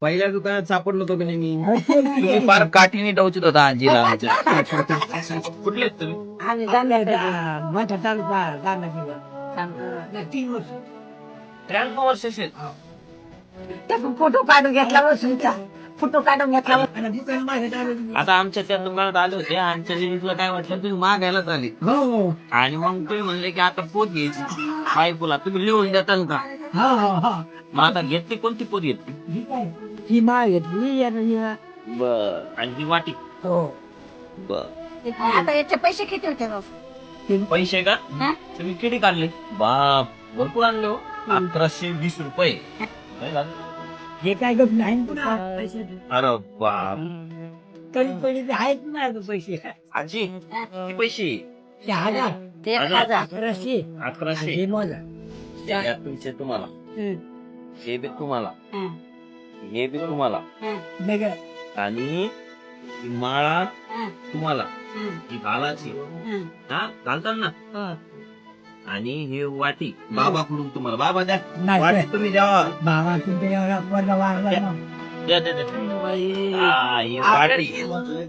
पहिल्या दुकानात सापडलो होतो की नाही मी. तुम्ही फार काठीने टवचित होता आजीला आमच्या. कुठले आहेत तुम्ही? आम्ही जाणार मोठा तालुका जाणार 3 वर्ष 93 वर्षाचे. त्यातून फोटो काढून घेतला वसूचा फोटो काढून घेतला आणि दुकान माझ्या आता आमच्या त्या दुकानात आले होते. आमच्या दिदीला काय वाटलं तुम्ही मागायलाच आले. हो आणि मग तुम्ही म्हणले की आता पोत घ्यायची बायकोला. तुम्ही लिहून देताल का? हा हा हा मग आता घेतली कोणती पोत घेतली? ही माळ घेतली आणि बर. आणि ती वाटी. हो बर. आता याचे पैसे किती होते पैसे का तुम्ही किती काढले? बाप भरपूर आणले हो. 1120 रुपये. काय झालं? हे काय गप नाही पुन्हा पैसे अरे बाप. तरी पैसे आहेत ना पैसे आजी किती पैसे? ते हजार ते 1100 1100. हे मोजा या तुमचे तुम्हाला. हे बी तुम्हाला. हे बी तुम्हाला. वेगळं आणि ही माळा तुम्हाला. ही घालाची. हा घालतात ना. आणि हे वाटी बाबाकडून तुम्हाला. बाबा द्या नाही वाटी तुम्ही द्यावा. बाबा तुमच्या वरला वारला ना. द्या द्या द्या. हा, ही वाटी.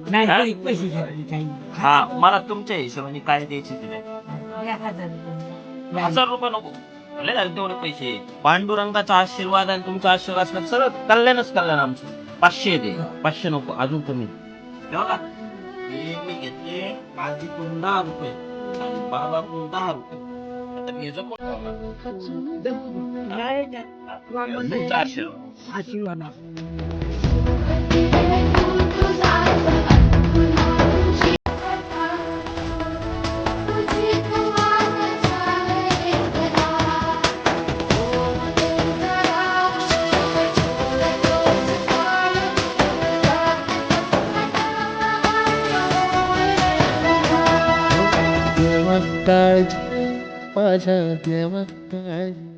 नाही हा? तरी पैसे काही हा मला तुमच्या हिशोबाने काय द्यायचे ते द्या. 1000 रुपये नको. लय झाले तेवढे पैसे. पांडुरंगाचा आशीर्वाद आणि तुमचा आशीर्वाद असला सरळ कल्याणच कल्याण आमचं. 500 दे. 500 नको अजून कमी. तेव्हा हे मी घेतले आजीकडून 10 रुपये आणि बाबाकडून 10 रुपये. आता मी जपून तुमचा आशीर्वाद. आशीर्वाद देवा काळजी माझ्या देवा काळजी